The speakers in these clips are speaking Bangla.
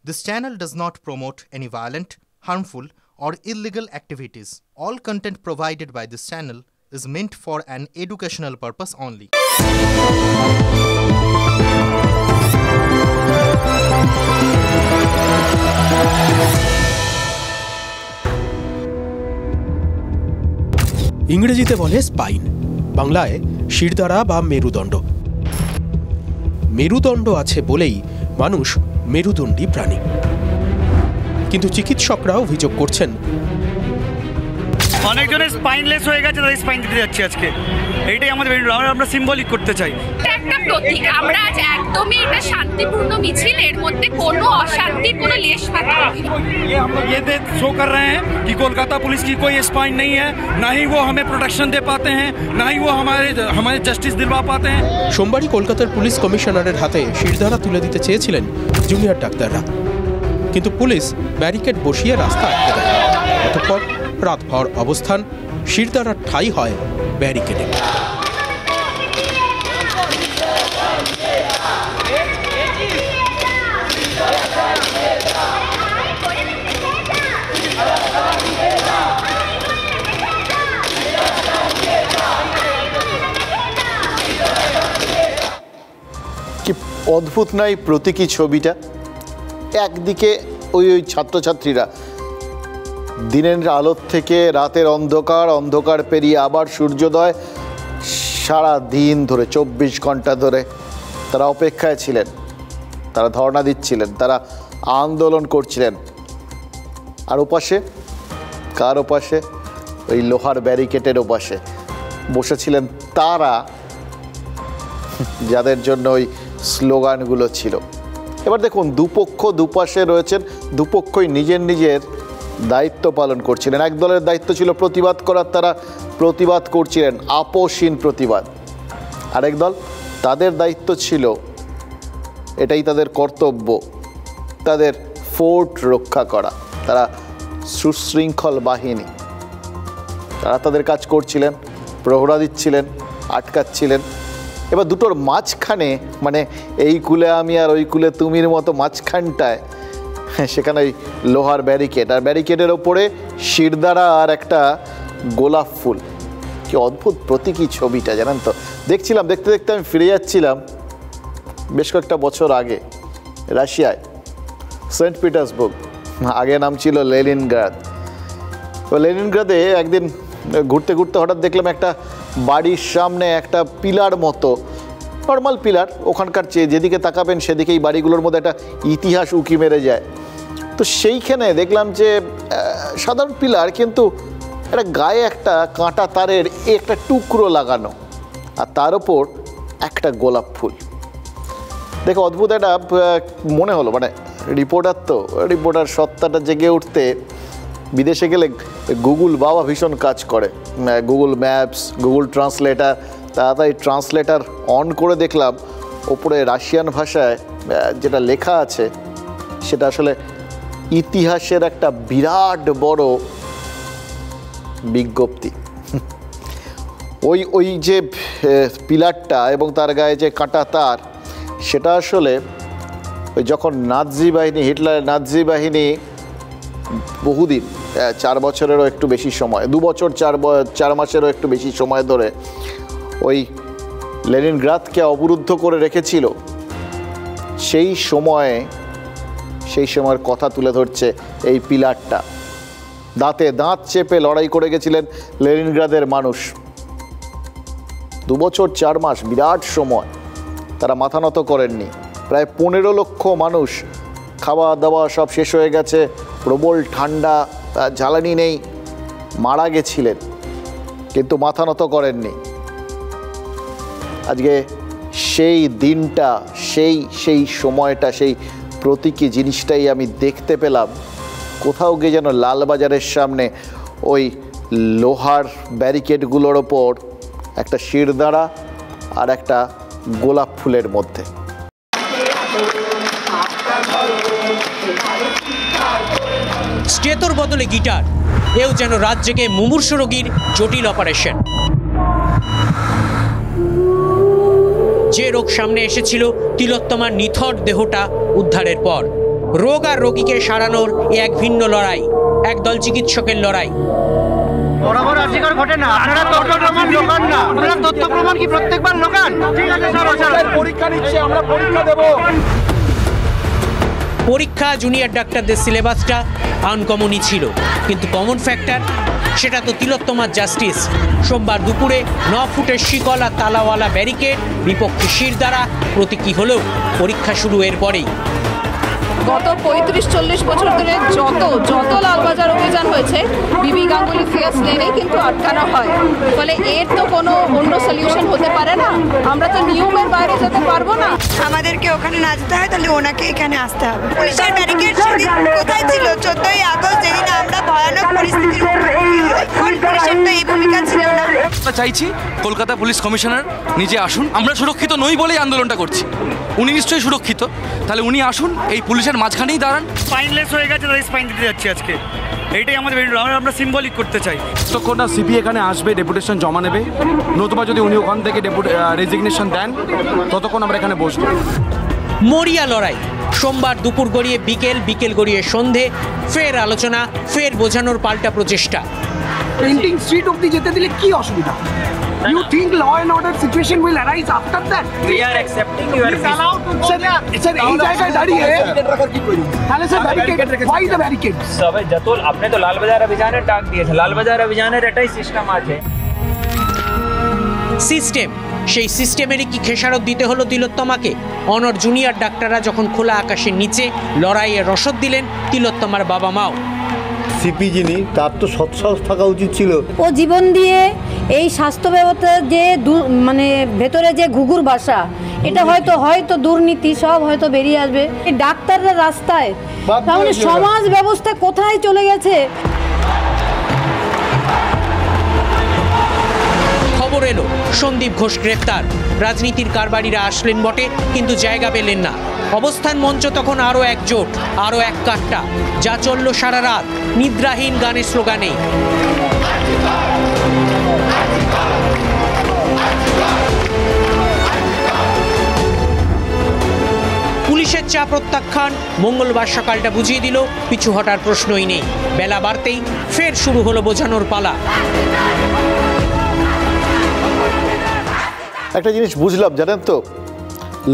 This channel does not promote any violent, harmful, or illegal activities. All content provided by this channel is meant for an educational purpose only. ইংরেজিতে বলে স্পাইন, বাংলায় শিরদাঁড়া বা মেরুদণ্ড। মেরুদণ্ড আছে বলেই মানুষ মেরুদণ্ডী প্রাণী, কিন্তু চিকিৎসকরা অভিযোগ করছেন অনেকজনের স্পাইনলেস হয়ে গেছে, তাদের স্পাইন দিতে যাচ্ছে আজকে। এইটাই আমাদের আমরা সিম্বলিক করতে চাই। একটা প্রতীক, আমরা আজ একদমই একটা শান্তিপূর্ণ মিছিল, এর মধ্যে কোনো অশান্তির কোনো লেশ মাত্র নেই। ये हम लोग ये शो कर रहे हैं कि कोलकाता पुलिस की कोई स्पाइन नहीं है, ना ही वो हमें प्रोटेक्शन दे पाते हैं, ना ही वो हमारे जस्टिस दिलवा पाते हैं। সোমবারই কলকাতার পুলিশ কমিশনারের হাতে শিরদাঁড়া তুলে দিতে চেয়েছিলেন জুনিয়র ডাক্তাররা, কিন্তু পুলিশ ব্যারিকেড বসিয়ে রাস্তা আটকে দেয়। অতঃপর রাতভর অবস্থান, শিরদাঁড়ার ঠাঁই হয় ব্যারিকেডে। কি অদ্ভুত নয় প্রতীকী ছবিটা। একদিকে ওই ছাত্রছাত্রীরা দিনের আলোর থেকে রাতের অন্ধকার পেরিয়ে আবার সূর্যোদয়, সারা দিন ধরে 24 ঘন্টা ধরে তারা অপেক্ষায় ছিলেন, তারা ধর্ণা দিচ্ছিলেন, তারা আন্দোলন করছিলেন। আর ওপাশে কার ওপাশে? ওই লোহার ব্যারিকেডের ওপাশে বসেছিলেন তারা, যাদের জন্য ওই স্লোগানগুলো ছিল। এবার দেখুন, দুপক্ষ দুপাশে রয়েছেন, দুপক্ষই নিজের দায়িত্ব পালন করছিলেন। এক দলের দায়িত্ব ছিল প্রতিবাদ করার, তারা প্রতিবাদ করছিলেন, আপোষহীন প্রতিবাদ। আরেক দল, তাদের দায়িত্ব ছিল, এটাই তাদের কর্তব্য, তাদের ফোর্ট রক্ষা করা। তারা সুশৃঙ্খল বাহিনী, তারা তাদের কাজ করছিলেন, প্রহরা দিচ্ছিলেন, আটকাচ্ছিলেন। এবার দুটোর মাঝখানে, মানে এই কুলে আমি আর ওই কুলে তুমির মতো মাঝখানটায়, সেখানে ওই লোহার ব্যারিকেড, আর ব্যারিকেডের ওপরে শিরদাঁড়া আর একটা গোলাপ ফুল। কি অদ্ভুত প্রতীকী ছবিটা, জানেন তো। দেখছিলাম, দেখতে দেখতে আমি ফিরে যাচ্ছিলাম বেশ কয়েকটা বছর আগে, রাশিয়ায়, সেন্ট পিটার্সবুর্গ, আগে নাম ছিল লেনিনগ্রাদ। তো লেনিনগ্রাদে একদিন ঘুরতে ঘুরতে হঠাৎ দেখলাম একটা বাড়ির সামনে একটা পিলার মতো, নর্মাল পিলার, ওখানকার যেদিকে তাকাবেন সেদিকেই বাড়িগুলোর মধ্যে একটা ইতিহাস উকি মেরে যায়। তো সেইখানে দেখলাম যে সাধারণ পিলার, কিন্তু একটা গায়ে একটা কাঁটা তারের একটা টুকরো লাগানো, আর তার ওপর একটা গোলাপ ফুল। দেখো অদ্ভুত একটা মনে হলো, মানে রিপোর্টার সত্তাটা জেগে উঠতে বিদেশে গেলে গুগল বাবা ভীষণ কাজ করে, গুগল ম্যাপস, গুগল ট্রান্সলেটার। তাড়াতাড়ি ট্রান্সলেটার অন করে দেখলাম ওপরে রাশিয়ান ভাষায় যেটা লেখা আছে সেটা আসলে ইতিহাসের একটা বিরাট বড় বিজ্ঞপ্তি। ওই যে পিলারটা এবং তার গায়ে যে কাঁটা তার, সেটা আসলে ওই যখন নাৎসি বাহিনী, হিটলারের নাৎসি বাহিনী বহুদিন, 4 বছরেরও একটু বেশি সময়, 2 বছর 4 মাসেরও একটু বেশি সময় ধরে ওই লেনিনগ্রাদকে অবরুদ্ধ করে রেখেছিল, সেই সময়ের কথা তুলে ধরছে এই পিলারটা। দাঁতে দাঁত চেপে লড়াই করে গেছিলেন লেনিনগ্রাদের মানুষ। 2 বছর 4 মাস, বিরাট সময়, তারা মাথা নত করেননি। প্রায় 15 লক্ষ মানুষ, খাওয়া দাওয়া সব শেষ হয়ে গেছে, প্রবল ঠান্ডা, জ্বালানি নেই, মারা গেছিলেন, কিন্তু মাথা নত করেননি। আজকে সেই দিনটা, সেই সময়টা, সেই প্রতীকী জিনিসটাই আমি দেখতে পেলাম কোথাও গিয়ে, যেন লালবাজারের সামনে ওই লোহার ব্যারিকেডগুলোর ওপর একটা শিরদাঁড়া আর একটা গোলাপ ফুলের মধ্যে। স্টেতর বদলে গিটার, এও যেন রাত জেগে মুমূর্ষু রোগীর জটিল অপারেশন। যে রোগ সামনে এসেছিল তিলোত্তমার নিথর দেহটা উদ্ধারের পর। রোগ আর রোগীকে সারানোর এক ভিন্ন লড়াই, একদল চিকিৎসকের লড়াই। বরাবর আর্জিকর ঘটে না, আপনারা তথ্য প্রমাণ লোকান না, আপনারা তথ্য প্রমাণ কি প্রত্যেকবার লোকান? ঠিক আছে স্যার, পরীক্ষা নিচ্ছে, আমরা পরীক্ষা দেব। পরীক্ষা জুনিয়র ডাক্তারদের সিলেবাসটা আনকমনই ছিল, কিন্তু কমন ফ্যাক্টর সেটা তো তিলোত্তমার জাস্টিস। সোমবার দুপুরে 9 ফুটের শিকল আর তালাওয়ালা ব্যারিকেড, বিপক্ষে শিরদাঁড়া, প্রতীকী হলেও পরীক্ষা শুরু এর পরেই। গত 35-40 বছর ধরে যত লালবাজার অভিযান হয়েছে বিবি গাঙ্গুলি ফিয়ার্স লেনে কিন্তু আটকানো হয়, ফলে এর তো কোনো অন্য সলিউশন হতে পারে না। আমরা তো নিয়মের বাইরে যেতে পারবো না। আমাদেরকে ওখানে না যেতে হয়, তাহলে ওনাকে এখানে আসতে হবে। পুলিশের ব্যারিকেড সেদিন কোথায় ছিল? 14ই আগস্ট, যেদিন আমরা ভয়ানক পরিস্থিতির পুলিশের তো এই ভূমিকা ছিল না। আমরা চাইছি কলকাতা পুলিশ কমিশনার নিজে আসুন। আমরা সুরক্ষিত নই বলেই আন্দোলনটা করছি, উনি নিশ্চয়ই সুরক্ষিত, তাহলে উনি আসুন, এই পুলিশের মাঝখানেই দাঁড়ান। স্পাইনলেস হয়ে গেছে, তাই স্পাইন দিতে যাচ্ছি আজকে, এইটাই আমাদের আমরা সিম্বলিক করতে চাই। যতক্ষণ না সিপি এখানে আসবে, ডেপুটেশন জমা নেবে, নতুবা যদি উনি ওখান থেকে রেজিগনেশন দেন, ততক্ষণ আমরা এখানে বসবো। মরিয়া লড়াই। সোমবার দুপুর গড়িয়ে বিকেল, বিকেল গড়িয়ে সন্ধে, ফের আলোচনা, ফের বোঝানোর পাল্টা প্রচেষ্টা। পেন্টিং স্ট্রিট অবধি যেতে দিলে কি অসুবিধা? You think law and order situation will arise after that? We are accepting your Sir, এই জায়গায় দাঁড়িয়ে তাহলে sir barricade, why the barricade? সবাই যতল আপনি তো লালবাজার অভিযানে ডাক দিয়েছে, লালবাজার অভিযানের এটাই সিস্টেম আছে। সিস্টেম, সেই সিস্টেমেরই কি খেসারত দিতে হলো তিলোত্তমাকে? অনর জুনিয়র ডাক্তাররা যখন খোলা আকাশের নিচে লড়াইয়ে রসদ দিলেন, তিলোত্তমার বাবা মাও। সিপি যিনি, তার তো সৎসাহস থাকা উচিত ছিল। ও জীবন দিয়ে এই স্বাস্থ্য ব্যবস্থার যে মানে ভেতরে যে ঘুঘুর বাসা, এটা হয়তো দুর্নীতি সব হয়তো বেরিয়ে আসবে। ডাক্তাররা রাস্তায়, তাহলে সমাজ ব্যবস্থা কোথায় চলে গেছে? খবর এলো সন্দীপ ঘোষ গ্রেফতার। রাজনীতির কারবারিরা আসলেন বটে, কিন্তু জায়গা পেলেন না। অবস্থান মঞ্চ তখন আরও একজোট, আরও এক কাট্টা, যা চলল সারা রাত নিদ্রাহীন গানের স্লোগানে। পুলিশের চাপ প্রত্যাখ্যান, মঙ্গলবার সকালটা বুঝিয়ে দিল পিছু হটার প্রশ্নই নেই। বেলা বাড়তেই ফের শুরু হলো বোঝানোর পালা। একটা জিনিস বুঝলাম, জানেন তো,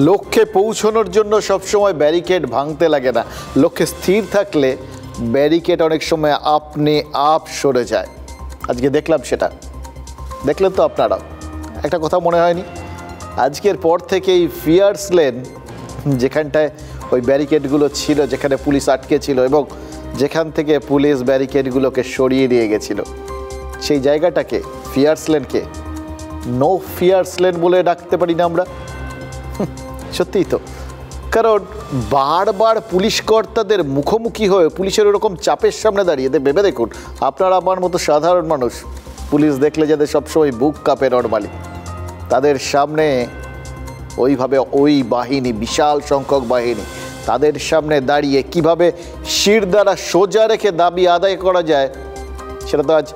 লক্ষ্যে পৌঁছানোর জন্য সবসময় ব্যারিকেড ভাঙতে লাগে না। লক্ষ্যে স্থির থাকলে ব্যারিকেড অনেক সময় আপনি আপ সরে যায়। আজকে দেখলাম সেটা, দেখলেন তো আপনারা। একটা কথা মনে হয়নি, আজকের পর থেকে এই ফিয়ার্স লেন, যেখানটায় ওই ব্যারিকেডগুলো ছিল, যেখানে পুলিশ আটকে ছিল এবং যেখান থেকে পুলিশ ব্যারিকেডগুলোকে সরিয়ে দিয়ে গেছিল, সেই জায়গাটাকে ফিয়ার্স লেনকে নো ফিয়ার্স লেন বলে ডাকতে পারি না আমরা? সত্যিই তো, কারণ বারবার পুলিশ কর্তাদের মুখোমুখি হয়ে পুলিশের ওরকম চাপের সামনে দাঁড়িয়ে ভেবে দেখুন, আপনারা আমার মতো সাধারণ মানুষ, পুলিশ দেখলে যাদের সবসময় বুক কাঁপে নর্মালি, তাদের সামনে ওইভাবে ওই বাহিনী, বিশাল সংখ্যক বাহিনী, তাদের সামনে দাঁড়িয়ে কিভাবে শিরদাঁড়া সোজা রেখে দাবি আদায় করা যায়, সেটা তো আজ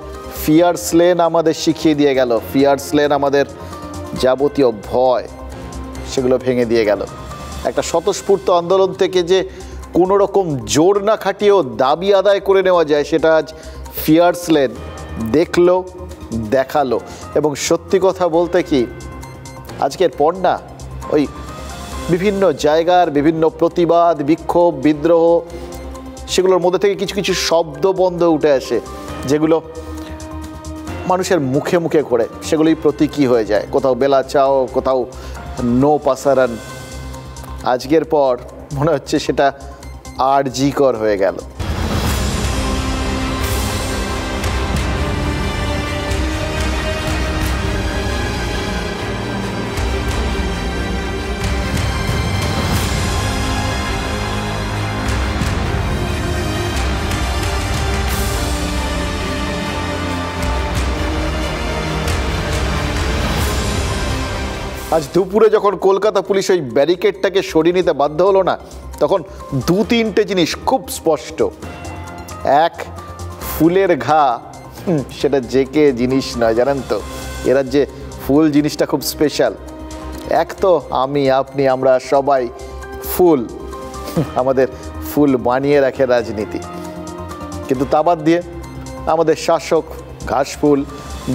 ফিয়ার্স লেন আমাদের শিখিয়ে দিয়ে গেল। ফিয়ার্স লেন আমাদের যাবতীয় ভয়, সেগুলো ভেঙে দিয়ে গেল। একটা স্বতঃস্ফূর্ত আন্দোলন থেকে যে কোনো রকম জোর না খাটিয়েও দাবি আদায় করে নেওয়া যায়, সেটা আজ ফিয়ার্স লেন দেখলো, দেখালো। এবং সত্যি কথা বলতে কি, আজকের পর না ওই বিভিন্ন জায়গার বিভিন্ন প্রতিবাদ, বিক্ষোভ, বিদ্রোহ, সেগুলোর মধ্যে থেকে কিছু কিছু শব্দবন্ধ উঠে আসে, যেগুলো মানুষের মুখে মুখে করে, সেগুলোই প্রতীকী হয়ে যায়। কোথাও বেলা চাও, কোথাও নো পাসারান। আজকের পর মনে হচ্ছে সেটা আরজিকর হয়ে গেল। আজ দুপুরে যখন কলকাতা পুলিশ ওই ব্যারিকেডটাকে সরিয়ে নিতে বাধ্য হলো না, তখন 2-3টে জিনিস খুব স্পষ্ট। এক, ফুলের ঘা, সেটা জেকে জিনিস নয়, জানেন তো, এরা যে ফুল জিনিসটা খুব স্পেশাল। এক তো আমি, আপনি, আমরা সবাই ফুল, আমাদের ফুল বানিয়ে রাখে রাজনীতি। কিন্তু তা বাদ দিয়ে আমাদের শাসক ঘাসফুল,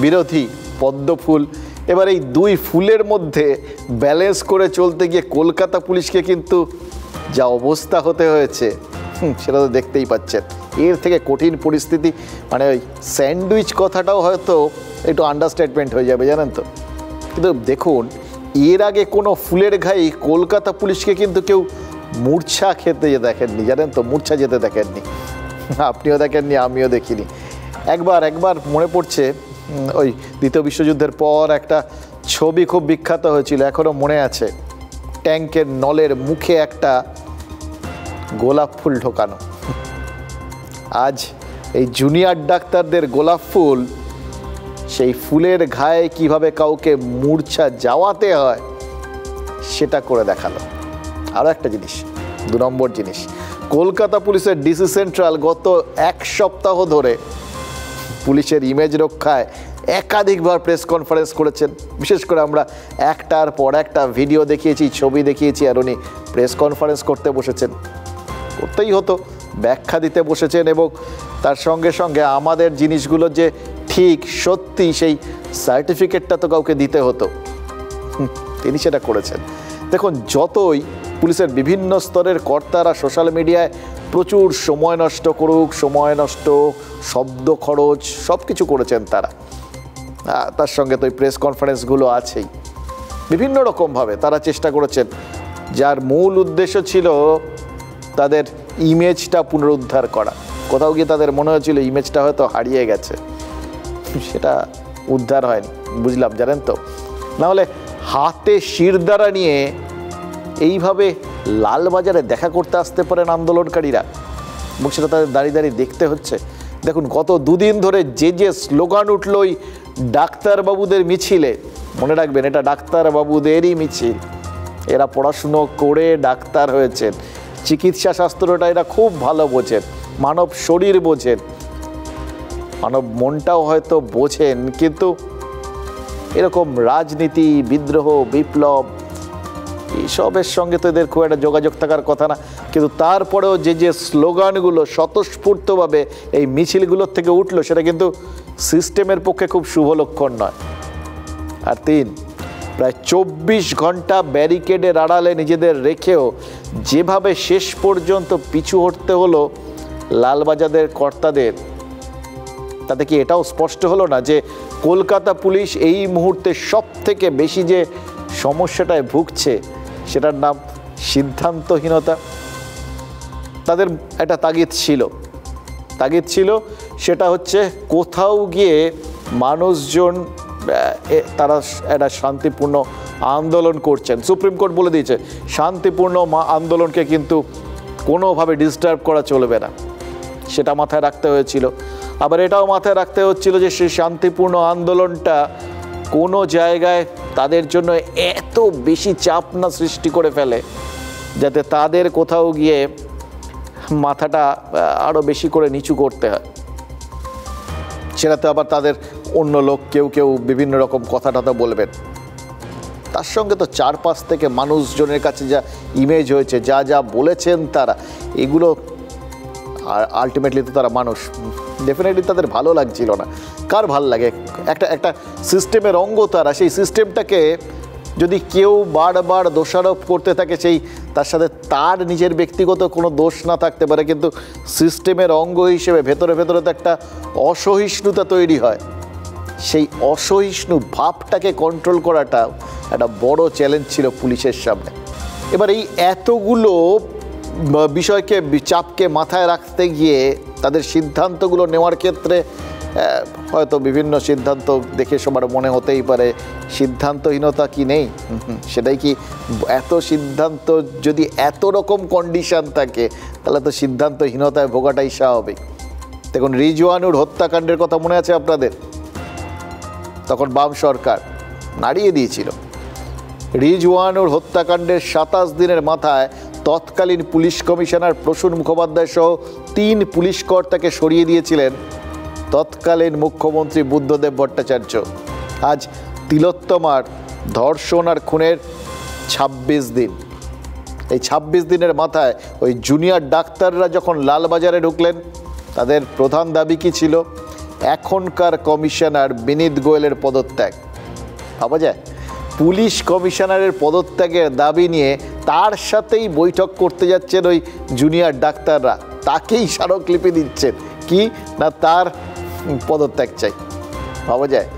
বিরোধী পদ্মফুল, এবার এই দুই ফুলের মধ্যে ব্যালেন্স করে চলতে গিয়ে কলকাতা পুলিশকে কিন্তু যা অবস্থা হতে হয়েছে সেটা তো দেখতেই পাচ্ছেন। এর থেকে কঠিন পরিস্থিতি, মানে ওই স্যান্ডউইচ কথাটাও হয়তো একটু আন্ডারস্ট্যাটমেন্ট হয়ে যাবে, জানেন তো। কিন্তু দেখুন, এর আগে কোনো ফুলের ঘাই কলকাতা পুলিশকে কিন্তু কেউ মূর্ছা খেতে দেখেননি, জানেন তো, মূর্ছা যেতে দেখেননি। আপনিও দেখেননি, আমিও দেখিনি। একবার মনে পড়ছে, ওই দ্বিতীয় বিশ্বযুদ্ধের পর একটা ছবি খুব বিখ্যাত হয়েছিল, এখনও মনে আছে। ট্যাঙ্কের নলের মুখে একটা গোলাপ ফুল ঢোকানো। আজ এই জুনিয়র ডাক্তারদের গোলাপ ফুল, সেই ফুলের ঘায়ে কিভাবে কাউকে মূর্ছা যাওয়াতে হয় সেটা করে দেখালো। আরও একটা জিনিস, 2 নম্বর জিনিস, কলকাতা পুলিশের ডিসি সেন্ট্রাল গত 1 সপ্তাহ ধরে পুলিশের ইমেজ রক্ষায় একাধিকবার প্রেস কনফারেন্স করেছেন। বিশেষ করে আমরা একটার পর একটা ভিডিও দেখিয়েছি, ছবি দেখিয়েছি, আর উনি প্রেস কনফারেন্স করতে বসেছেন। করতেই হতো, ব্যাখ্যা দিতে বসেছেন, এবং তার সঙ্গে সঙ্গে আমাদের জিনিসগুলো যে ঠিক সত্যি সেই সার্টিফিকেটটা তো কাউকে দিতে হতো। তিনি সেটা করেছেন। দেখুন, যতই পুলিশের বিভিন্ন স্তরের কর্তারা সোশ্যাল মিডিয়ায় প্রচুর সময় নষ্ট করুক, সময় নষ্ট, শব্দ খরচ সব কিছু করেছেন তারা, তার সঙ্গে তো এই প্রেস কনফারেন্সগুলো আছেই। বিভিন্ন রকমভাবে তারা চেষ্টা করেছেন, যার মূল উদ্দেশ্য ছিল তাদের ইমেজটা পুনরুদ্ধার করা। কোথাও গিয়ে তাদের মনে হয়েছিল ইমেজটা হয়তো হারিয়ে গেছে, সেটা উদ্ধার হয়নি, বুঝলাম, জানেন তো। নাহলে হাতে শিরদাঁড়া নিয়ে এইভাবে লালবাজারে দেখা করতে আসতে পারেন আন্দোলনকারীরা, এবং সেটা তাদের দাঁড়িয়ে দাঁড়িয়ে দেখতে হচ্ছে। দেখুন, গত 2 দিন ধরে যে স্লোগান উঠল ওই ডাক্তারবাবুদের মিছিলে, মনে রাখবেন এটা ডাক্তারবাবুদেরই মিছিল। এরা পড়াশুনো করে ডাক্তার হয়েছেন, চিকিৎসা শাস্ত্রটা এরা খুব ভালো বোঝেন, মানব শরীর বোঝেন, মানব মনটাও হয়তো বোঝেন, কিন্তু এরকম রাজনীতি, বিদ্রোহ, বিপ্লব এইসবের সঙ্গে তো এদের খুব একটা যোগাযোগ থাকার কথা না। কিন্তু তারপরেও যে স্লোগানগুলো স্বতঃস্ফূর্তভাবে এই মিছিলগুলোর থেকে উঠলো, সেটা কিন্তু সিস্টেমের পক্ষে খুব শুভ লক্ষণ নয়। আর 3, প্রায় 24 ঘন্টা ব্যারিকেডের আড়ালে নিজেদের রেখেও যেভাবে শেষ পর্যন্ত পিছু হটতে হলো লালবাজারের কর্তাদের, তাতে কি এটাও স্পষ্ট হলো না যে কলকাতা পুলিশ এই মুহূর্তে সব থেকে বেশি যে সমস্যাটায় ভুগছে সেটার নাম সিদ্ধান্তহীনতা। তাদের একটা তাগিদ ছিল, সেটা হচ্ছে কোথাও গিয়ে মানুষজন তারা একটা শান্তিপূর্ণ আন্দোলন করছেন। সুপ্রিম কোর্ট বলে দিয়েছে শান্তিপূর্ণ আন্দোলনকে কিন্তু কোনোভাবে ডিস্টার্ব করা চলবে না, সেটা মাথায় রাখতে হয়েছিল। আবার এটাও মাথায় রাখতে হচ্ছিল যে সেই শান্তিপূর্ণ আন্দোলনটা কোনো জায়গায় তাদের জন্য এত বেশি চাপ না সৃষ্টি করে ফেলে যাতে তাদের কোথাও গিয়ে মাথাটা আরও বেশি করে নিচু করতে হয়। সেটাতে আবার তাদের অন্য লোক কেউ বিভিন্ন রকম কথা বলবেন। তার সঙ্গে তো চারপাশ থেকে মানুষজনের কাছে যা ইমেজ হয়েছে, যা বলেছেন তারা, এগুলো আলটিমেটলি তো তারা মানুষ, ডেফিনেটলি তাদের ভালো লাগছিল না। কার ভাল লাগে? একটা সিস্টেমের অঙ্গ তারা, সেই সিস্টেমটাকে যদি কেউ বারবার দোষারোপ করতে থাকে, তার সাথে তার নিজের ব্যক্তিগত কোনো দোষ না থাকতে পারে, কিন্তু সিস্টেমের অঙ্গ হিসেবে ভেতরে তো একটা অসহিষ্ণুতা তৈরি হয়। সেই অসহিষ্ণু ভাবটাকে কন্ট্রোল করাটা একটা বড় চ্যালেঞ্জ ছিল পুলিশের সামনে। এবার এই এতগুলো বিষয়কে, চাপকে মাথায় রাখতে গিয়ে তাদের সিদ্ধান্তগুলো নেওয়ার ক্ষেত্রে হয়তো বিভিন্ন সিদ্ধান্ত দেখে সবার মনে হতেই পারে সিদ্ধান্তহীনতা কি নেই, সেটাই কি এত সিদ্ধান্ত যদি এত রকম কন্ডিশন থাকে তাহলে তো সিদ্ধান্তহীনতায় ভোগাটাই স্বাভাবিক। দেখুন, রিজওয়ানুর হত্যাকাণ্ডের কথা মনে আছে আপনাদের? তখন বাম সরকার নাড়িয়ে দিয়েছিল। রিজওয়ানুর হত্যাকাণ্ডের 27 দিনের মাথায় তৎকালীন পুলিশ কমিশনার প্রসূন মুখোপাধ্যায় সহ 3 পুলিশ কর্তাকে সরিয়ে দিয়েছিলেন তৎকালীন মুখ্যমন্ত্রী বুদ্ধদেব ভট্টাচার্য। আজ তিলোত্তমার ধর্ষণ আর খুনের 26 দিন, এই 26 দিনের মাথায় ওই জুনিয়র ডাক্তাররা যখন লালবাজারে ঢুকলেন, তাদের প্রধান দাবি কি ছিল? এখনকার কমিশনার বিনীত গোয়েলের পদত্যাগ। ভাবা যায়, পুলিশ কমিশনারের পদত্যাগের দাবি নিয়ে তার সাথেই বৈঠক করতে যাচ্ছেন ওই জুনিয়র ডাক্তাররা, তাকেই স্মারকলিপি দিচ্ছেন কি না তার পদত্যাগ চাই। ভাবা যায়,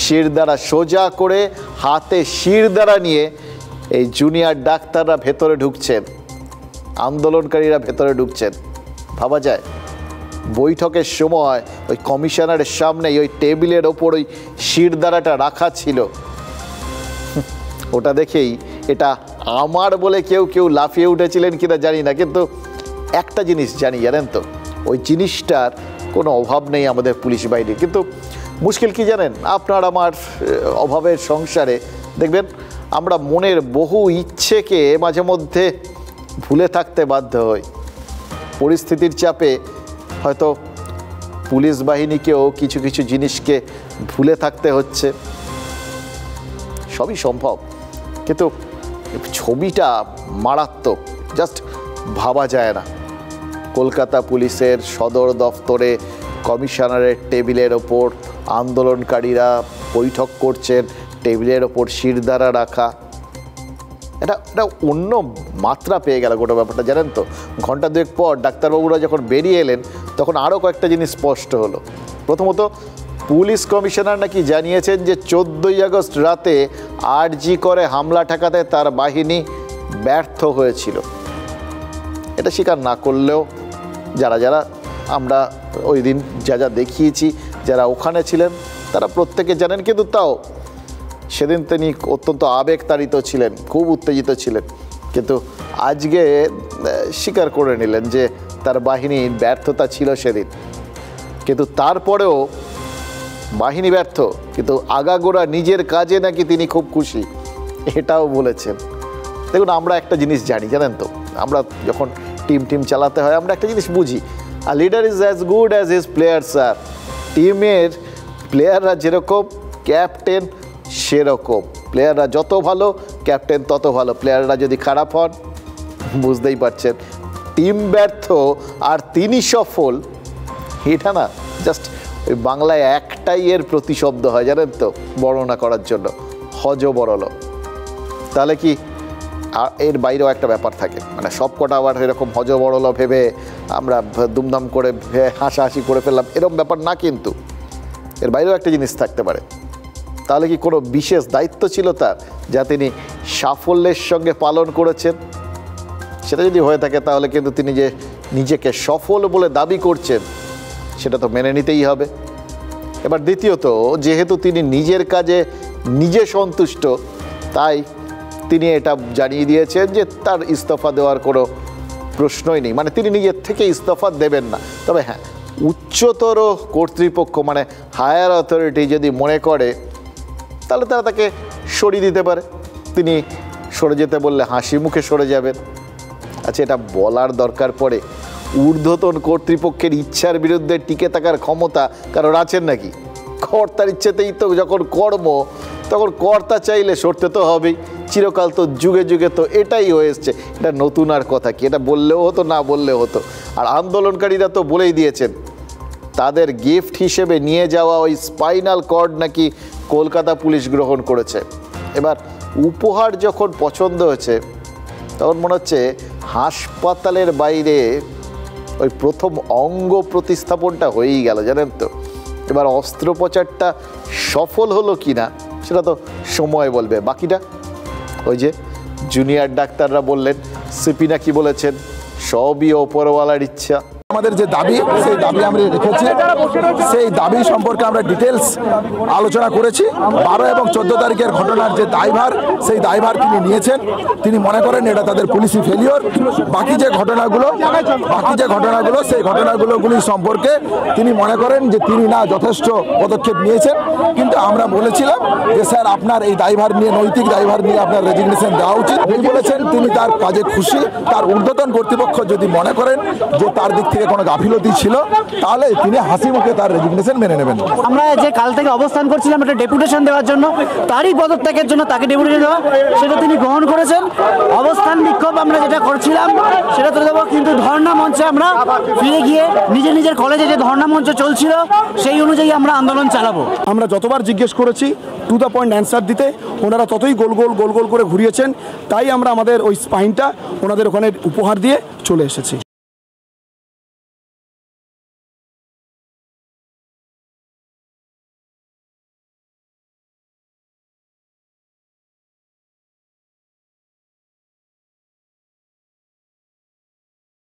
শিরদাঁড়া সোজা করে হাতে শিরদাঁড়া নিয়ে এই জুনিয়র ডাক্তাররা ভেতরে ঢুকছেন, আন্দোলনকারীরা ভেতরে ঢুকছেন। ভাবা যায়, বৈঠকের সময় ওই কমিশনারের সামনে ওই টেবিলের ওপর ওই শিরদাঁড়াটা রাখা ছিল। ওটা দেখেই এটা আমার বলে কেউ কেউ লাফিয়ে উঠেছিলেন কিনা জানি না, কিন্তু একটা জিনিস জানেন তো, ওই জিনিসটার কোনো অভাব নেই আমাদের পুলিশ বাহিনীর। কিন্তু মুশকিল কি জানেন, আপনার আমার অভাবের সংসারে দেখবেন আমরা মনের বহু ইচ্ছেকে মাঝে মধ্যে ভুলে থাকতে বাধ্য হই। পরিস্থিতির চাপে হয়তো পুলিশ বাহিনীকেও কিছু কিছু জিনিসকে ভুলে থাকতে হচ্ছে, সবই সম্ভব। কিন্তু ছবিটা মারাত্মক, জাস্ট ভাবা যায় না। কলকাতা পুলিশের সদর দফতরে কমিশনারের টেবিলের ওপর আন্দোলনকারীরা বৈঠক করছেন, টেবিলের ওপর শিরদাঁড়া রাখা। এটা অন্য মাত্রা পেয়ে গেল গোটা ব্যাপারটা, জানেন তো। ঘন্টা দুয়েক পর ডাক্তারবাবুরা যখন বেরিয়ে এলেন তখন আরও কয়েকটা জিনিস স্পষ্ট হলো। প্রথমত, পুলিশ কমিশনার নাকি জানিয়েছেন যে 14ই আগস্ট রাতে আরজি করে হামলা ঠেকাতে তার বাহিনী ব্যর্থ হয়েছিল। এটা স্বীকার না করলেও যারা যারা আমরা ওই দিন যা দেখিয়েছি, যারা ওখানে ছিলেন তারা প্রত্যেকে জানেন। কিন্তু তাও সেদিন তিনি অত্যন্ত আবেগতাড়িত ছিলেন, খুব উত্তেজিত ছিলেন। কিন্তু আজকে স্বীকার করে নিলেন যে তার বাহিনীর ব্যর্থতা ছিল সেদিন। কিন্তু তারপরেও বাহিনী ব্যর্থ, কিন্তু আগাগোড়া নিজের কাজে নাকি তিনি খুব খুশি, এটাও বলেছেন। দেখুন, আমরা একটা জিনিস জানি, জানেন তো, আমরা যখন টিম চালাতে হয় আমরা একটা জিনিস বুঝি, আর leader is as good as his players are. টিমের প্লেয়াররা যেরকম, ক্যাপ্টেন সেরকম। প্লেয়াররা যত ভালো, ক্যাপ্টেন তত ভালো। প্লেয়াররা যদি খারাপ হন, বুঝতেই পারছেন, টিম ব্যর্থ আর তিনি সফল, এটা না জাস্ট ওই বাংলায় একটাই এর প্রতিশব্দ হয়, জানেন তো, বর্ণনা করার জন্য, হযবরল। তাহলে কি এর বাইরেও একটা ব্যাপার থাকে, মানে সব কটা আবার এরকম হযবরল ভেবে আমরা দুমদাম করে হাসাহাসি করে ফেললাম, এরকম ব্যাপার না। কিন্তু এর বাইরেও একটা জিনিস থাকতে পারে। তাহলে কি কোনো বিশেষ দায়িত্ব ছিল তার, যা তিনি সাফল্যের সঙ্গে পালন করেছেন? সেটা যদি হয়ে থাকে তাহলে কিন্তু তিনি যে নিজেকে সফল বলে দাবি করছেন সেটা তো মেনে নিতেই হবে। এবার দ্বিতীয়ত, যেহেতু তিনি নিজের কাজে নিজে সন্তুষ্ট, তাই তিনি এটা জানিয়ে দিয়েছেন যে তার ইস্তফা দেওয়ার কোনো প্রশ্নই নেই, মানে তিনি নিজের থেকে ইস্তফা দেবেন না। তবে হ্যাঁ, উচ্চতর কর্তৃপক্ষ মানে হায়ার অথরিটি যদি মনে করে তাহলে তারা তাকে সরিয়ে দিতে পারে। তিনি সরে যেতে বললে হাসি মুখে সরে যাবেন। আচ্ছা, এটা বলার দরকার পড়ে? ঊর্ধ্বতন কর্তৃপক্ষের ইচ্ছার বিরুদ্ধে টিকে থাকার ক্ষমতা কারোর আছেন নাকি? কর্তার ইচ্ছেতেই তো যখন কর্ম, তখন কর্তা চাইলে সরতে তো হবেই। চিরকাল তো যুগে যুগে তো এটাই হয়ে এসছে। এটা নতুন আর কথা কি? এটা বললেও হতো, না বললেও হতো। আর আন্দোলনকারীরা তো বলেই দিয়েছেন, তাদের গিফট হিসেবে নিয়ে যাওয়া ওই স্পাইনাল কর্ড নাকি কলকাতা পুলিশ গ্রহণ করেছে। এবার উপহার যখন পছন্দ হয়েছে তখন মনে হচ্ছে হাসপাতালের বাইরে ওই প্রথম অঙ্গ প্রতিস্থাপনটা হয়েই গেল, জানেন তো। এবার অস্ত্রোপচারটা সফল হলো কি না সেটা তো সময় বলবে। বাকিটা ওই যে জুনিয়র ডাক্তাররা বললেন, সিপি নাকি বলেছেন, সবই ওপরওয়ালার ইচ্ছা। আমাদের যে দাবি, সেই দাবি আমরা রেখেছি। সেই দাবি সম্পর্কে আমরা ডিটেলস আলোচনা করেছি। 12 এবং 14 তারিখের ঘটনার যে দায়ভার, সেই দায়ভার তিনি নিয়েছেন। তিনি মনে করেন এটা তাদের পুলিশি ফেলিওর। বাকি যে ঘটনাগুলো সেই ঘটনাগুলি সম্পর্কে তিনি মনে করেন যে তিনি না যথেষ্ট পদক্ষেপ নিয়েছেন। কিন্তু আমরা বলেছিলাম যে স্যার, আপনার এই দায়ভার নিয়ে, নৈতিক দায়ভার নিয়ে আপনার রেজিগনেশন দেওয়া উচিত। তিনি বলেছেন তিনি তার কাজে খুশি। তার ঊর্ধ্বতন কর্তৃপক্ষ যদি মনে করেন যে তার দিক থেকে থেকে কোনো গাফিলতি ছিল তাহলে তিনি হাসি মুখে তার রেজিগনেশন মেনে নেবেন। আমরা যে কাল থেকে অবস্থান করছিলাম একটা ডেপুটেশন দেওয়ার জন্য, তারই পদত্যাগের জন্য তাকে ডেপুটেশন দেওয়া, সেটা তিনি গ্রহণ করেছেন। অবস্থান বিক্ষোভ আমরা যেটা করছিলাম সেটা তুলে দেবো, কিন্তু ধর্ণা মঞ্চে আমরা ফিরে গিয়ে নিজের নিজের কলেজে যে ধর্ণা মঞ্চ চলছিল সেই অনুযায়ী আমরা আন্দোলন চালাবো। আমরা যতবার জিজ্ঞেস করেছি টু দ্য পয়েন্ট অ্যান্সার দিতে, ওনারা ততই গোল গোল করে ঘুরিয়েছেন। তাই আমরা আমাদের ওই স্পাইনটা ওনাদের ওখানে উপহার দিয়ে চলে এসেছি।